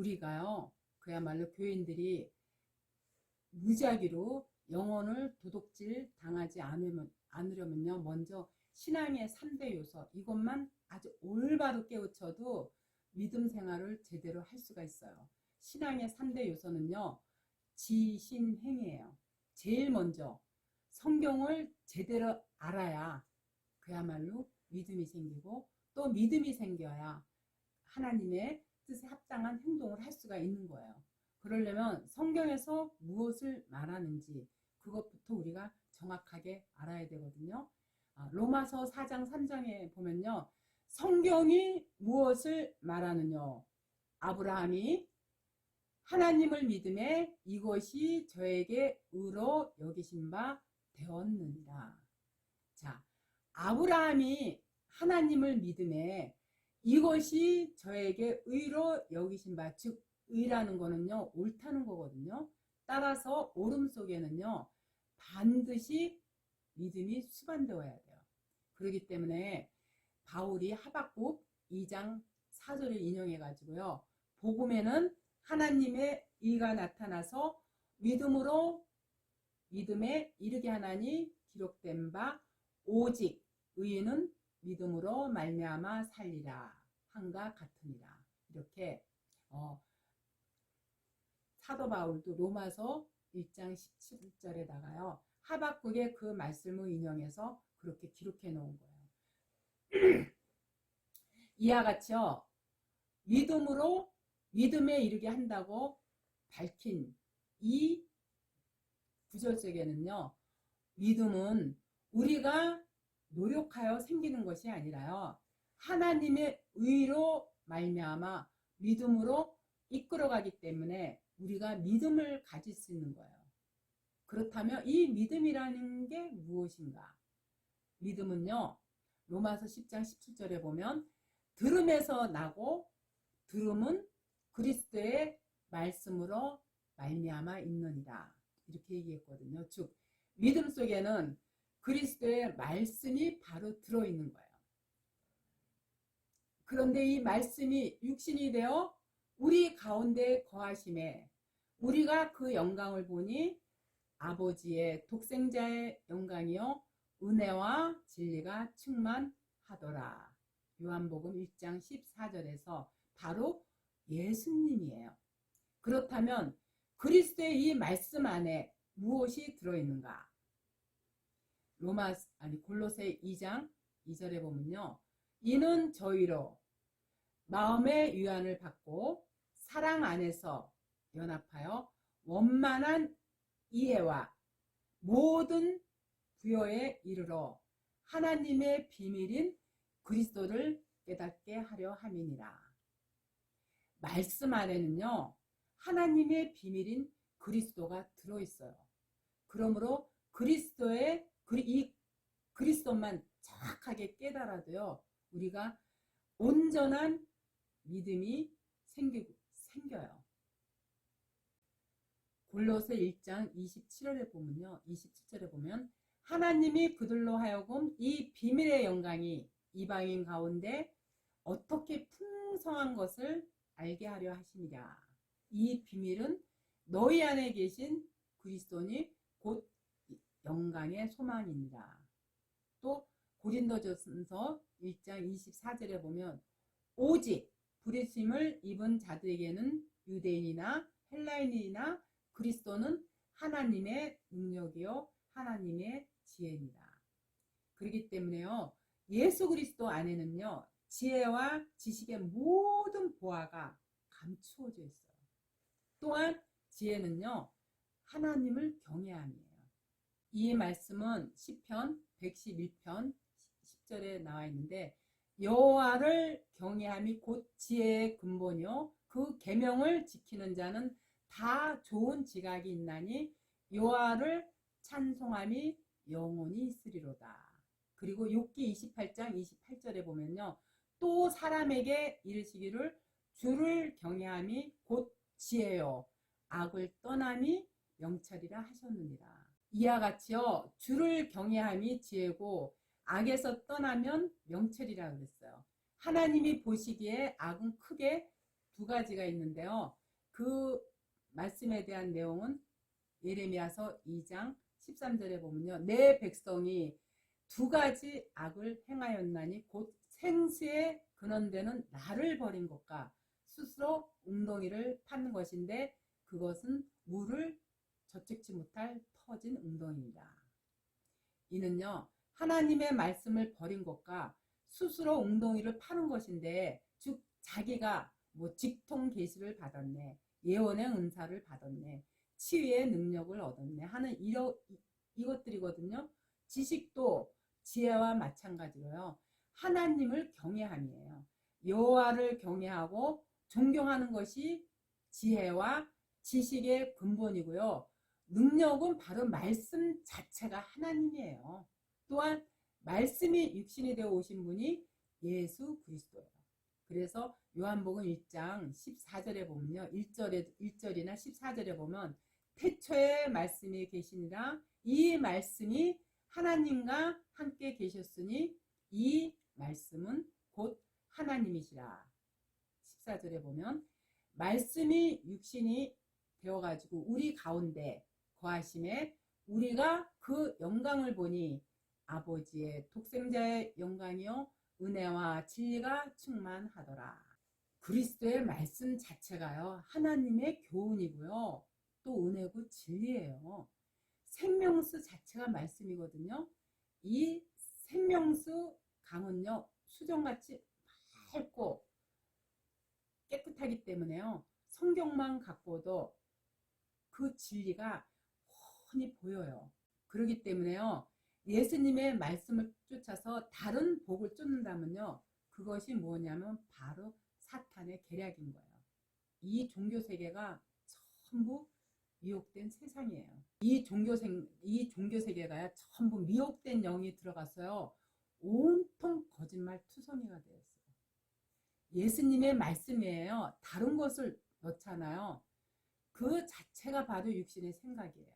우리가요, 그야말로 교인들이 무작위로 영혼을 도둑질 당하지 않으려면요, 먼저 신앙의 3대 요소, 이것만 아주 올바로 깨우쳐도 믿음 생활을 제대로 할 수가 있어요. 신앙의 3대 요소는요, 지신행이에요. 제일 먼저 성경을 제대로 알아야 그야말로 믿음이 생기고, 또 믿음이 생겨야 하나님의 뜻에 합당한 행동을 할 수가 있는 거예요. 그러려면 성경에서 무엇을 말하는지 그것부터 우리가 정확하게 알아야 되거든요. 로마서 4장 3장에 보면요, 성경이 무엇을 말하느냐, 아브라함이 하나님을 믿음에 이것이 저에게 의로 여기신 바 되었느니라. 자, 아브라함이 하나님을 믿음에 이것이 저에게 의로 여기신 바, 즉 의라는 거는요, 옳다는 거거든요. 따라서 옳음 속에는요, 반드시 믿음이 수반되어야 돼요. 그렇기 때문에 바울이 하박국 2장 4절을 인용해 가지고요, 복음에는 하나님의 의가 나타나서 믿음으로 믿음에 이르게 하나니 기록된 바 오직 의인은 믿음으로 말미암아 살리라 한가 같으니라. 이렇게 사도 바울도 로마서 1장 17절에다가요, 하박국의 그 말씀을 인용해서 그렇게 기록해 놓은 거예요. 이와 같이요, 믿음으로 믿음에 이르게 한다고 밝힌 이 구절 속에는요, 믿음은 우리가 노력하여 생기는 것이 아니라요, 하나님의 의로 말미암아 믿음으로 이끌어가기 때문에 우리가 믿음을 가질 수 있는 거예요. 그렇다면 이 믿음이라는 게 무엇인가? 믿음은요, 로마서 10장 17절에 보면 들음에서 나고 들음은 그리스도의 말씀으로 말미암아 있느니라, 이렇게 얘기했거든요. 즉 믿음 속에는 그리스도의 말씀이 바로 들어있는 거예요. 그런데 이 말씀이 육신이 되어 우리 가운데 거하심에 우리가 그 영광을 보니 아버지의 독생자의 영광이요 은혜와 진리가 충만하더라. 요한복음 1장 14절에서 바로 예수님이에요. 그렇다면 그리스도의 이 말씀 안에 무엇이 들어있는가? 골로새 2장 2절에 보면요, 이는 저희로 마음의 유한을 받고 사랑 안에서 연합하여 원만한 이해와 모든 부여에 이르러 하나님의 비밀인 그리스도를 깨닫게 하려 함이니라. 말씀 안에는요, 하나님의 비밀인 그리스도가 들어있어요. 그러므로 이 그리스도만 정확하게 깨달아도요, 우리가 온전한 믿음이 생겨요. 골로새 1장 27절에 보면 하나님이 그들로 하여금 이 비밀의 영광이 이방인 가운데 어떻게 풍성한 것을 알게 하려 하심이라. 이 비밀은 너희 안에 계신 그리스도니 곧 영광의 소망이니라. 또 고린도전서 1장 24절에 보면 오직 부르심을 입은 자들에게는 유대인이나 헬라인이나 그리스도는 하나님의 능력이요 하나님의 지혜입니다. 그렇기 때문에요, 예수 그리스도 안에는요, 지혜와 지식의 모든 보화가 감추어져 있어요. 또한 지혜는요, 하나님을 경외함이에요. 이 말씀은 시편 111편 10절에 나와 있는데, 여호와를 경외함이 곧 지혜의 근본이요 그 계명을 지키는 자는 다 좋은 지각이 있나니 여호와를 찬송함이 영원히 있으리로다. 그리고 욥기 28장 28절에 보면요, 또 사람에게 이르시기를 주를 경외함이 곧 지혜요 악을 떠남이 명철이라 하셨느니라. 이와 같이요, 주를 경외함이 지혜고 악에서 떠나면 명철이라 그랬어요. 하나님이 보시기에 악은 크게 두 가지가 있는데요. 그 말씀에 대한 내용은 예레미야서 2장 13절에 보면요. 내 백성이 두 가지 악을 행하였나니 곧 생수의 근원되는 나를 버린 것과 스스로 웅덩이를 파는 것인데 그것은 물을 저축지 못할 터진 웅덩이입니다. 이는요. 하나님의 말씀을 버린 것과 스스로 웅덩이를 파는 것인데 즉 자기가 뭐 직통 계시를 받았네. 예언의 은사를 받았네. 치유의 능력을 얻었네 하는 이것들이거든요. 지식도 지혜와 마찬가지로요. 하나님을 경외함이에요. 여호와를 경외하고 존경하는 것이 지혜와 지식의 근본이고요. 능력은 바로 말씀 자체가 하나님이에요. 또한 말씀이 육신이 되어 오신 분이 예수 그리스도예요. 그래서 요한복음 1장 14절에 보면요. 1절이나 14절에 보면 태초에 말씀이 계시니라 이 말씀이 하나님과 함께 계셨으니 이 말씀은 곧 하나님이시라. 14절에 보면 말씀이 육신이 되어가지고 우리 가운데 거하심에 우리가 그 영광을 보니 아버지의 독생자의 영광이요 은혜와 진리가 충만하더라. 그리스도의 말씀 자체가요 하나님의 교훈이고요 또 은혜고 진리예요. 생명수 자체가 말씀이거든요. 이 생명수 강은요 수정같이 맑고 깨끗하기 때문에요 성경만 갖고도 그 진리가 훤히 보여요. 그렇기 때문에요 예수님의 말씀을 쫓아서 다른 복을 쫓는다면요 그것이 뭐냐면 바로 사탄의 계략인 거예요. 이 종교 세계가 전부 미혹된 세상이에요. 이 종교 세계가 전부 미혹된 영이 들어갔어요. 온통 거짓말 투성이가 되었어요. 예수님의 말씀이에요. 다른 것을 넣잖아요. 그 자체가 바로 육신의 생각이에요.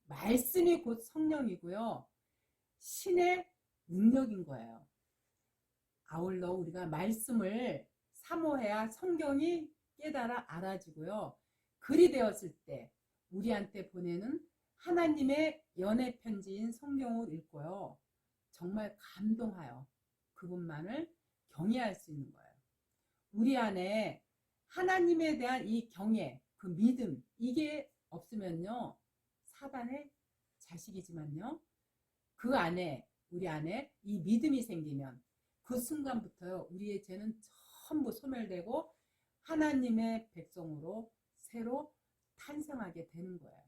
말씀이 곧 성령이고요. 신의 능력인 거예요. 아울러 우리가 말씀을 사모해야 성경이 깨달아 알아지고요. 글이 되었을 때 우리한테 보내는 하나님의 연애 편지인 성경을 읽고요. 정말 감동하여 그분만을 경외할 수 있는 거예요. 우리 안에 하나님에 대한 이 경외, 그 믿음 이게 없으면요. 사단의 자식이지만요. 그 안에 우리 안에 이 믿음이 생기면 그 순간부터요. 우리의 죄는 전부 소멸되고 하나님의 백성으로 새로 탄생하게 되는 거예요.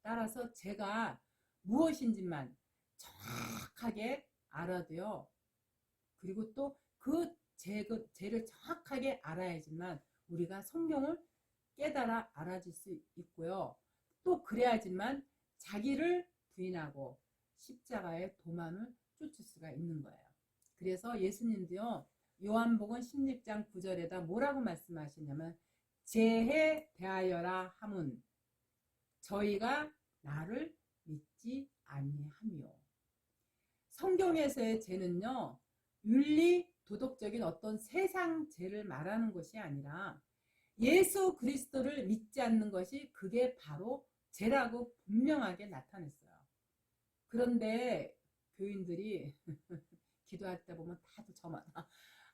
따라서 제가 무엇인지만 정확하게 알아도요. 그리고 또 그 죄를 정확하게 알아야지만 우리가 성경을 깨달아 알아질 수 있고요. 또 그래야지만 자기를 부인하고 십자가의 도만을 쫓을 수가 있는 거예요. 그래서 예수님도요. 요한복음 16장 9절에다 뭐라고 말씀하시냐면 죄에 대하여라 함은 저희가 나를 믿지 아니하며. 성경에서의 죄는요. 윤리 도덕적인 어떤 세상 죄를 말하는 것이 아니라 예수 그리스도를 믿지 않는 것이 그게 바로 죄라고 분명하게 나타냈어요. 그런데 교인들이 기도할 때 보면 다들 저만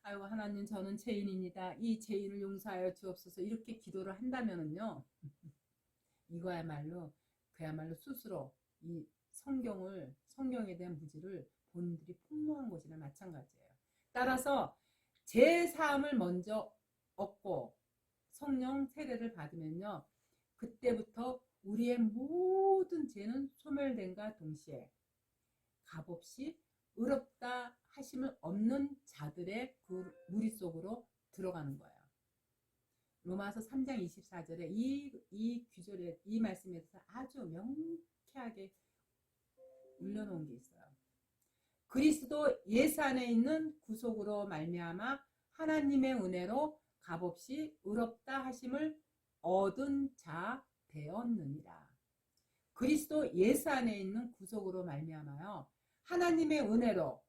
아이고 하나님 저는 죄인입니다. 이 죄인을 용서하여 주옵소서 이렇게 기도를 한다면은요. 그야말로 스스로 이 성경에 대한 무지를 본인들이 폭로한 것이나 마찬가지예요. 따라서 제사함을 먼저 얻고 성령 세례를 받으면요. 그때부터 우리의 모든 죄는 소멸된과 동시에 값없이 의롭다 하심을 없는 자들의 그 무리 속으로 들어가는 거예요. 로마서 3장 24절에 이 규절에 이 말씀에 대해서 아주 명쾌하게 올려놓은 게 있어요. 그리스도 예수 안에 있는 구속으로 말미암아 하나님의 은혜로 값없이 의롭다 하심을 얻은 자 되었느니라. 그리스도 예수 안에 있는 구속으로 말미암아요. 하나님의 은혜로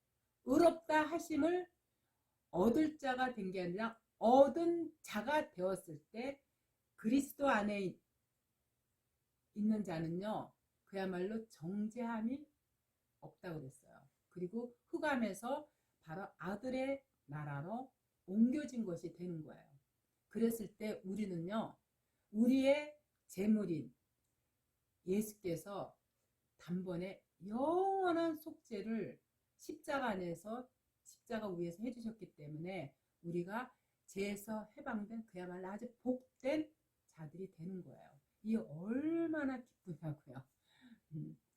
의롭다 하심을 얻을 자가 된 게 아니라 얻은 자가 되었을 때 그리스도 안에 있는 자는요, 그야말로 정죄함이 없다고 그랬어요. 그리고 흑암에서 바로 아들의 나라로 옮겨진 것이 되는 거예요. 그랬을 때 우리는요, 우리의 재물인 예수께서 단번에 영원한 속죄를 십자가 안에서, 십자가 위에서 해주셨기 때문에 우리가 죄에서 해방된 그야말로 아주 복된 자들이 되는 거예요. 이게 얼마나 기쁘냐고요.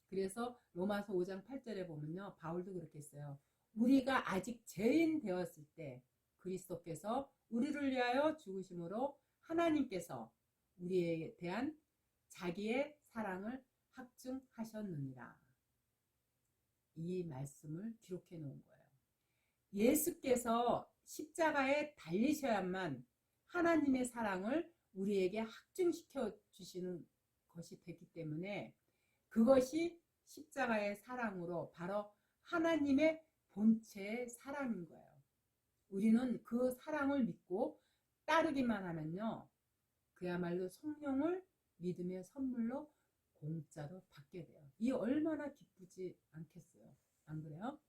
그래서 로마서 5장 8절에 보면요, 바울도 그렇게 했어요. 우리가 아직 죄인 되었을 때 그리스도께서 우리를 위하여 죽으심으로 하나님께서 우리에 대한 자기의 사랑을 확증하셨느니라. 이 말씀을 기록해 놓은 거예요. 예수께서 십자가에 달리셔야만 하나님의 사랑을 우리에게 확증시켜 주시는 것이 되기 때문에 그것이 십자가의 사랑으로 바로 하나님의 본체의 사랑인 거예요. 우리는 그 사랑을 믿고 따르기만 하면요, 그야말로 성령을 믿음의 선물로 공짜로 받게 돼요. 이 얼마나 기쁘지 않겠어요? 안 그래요?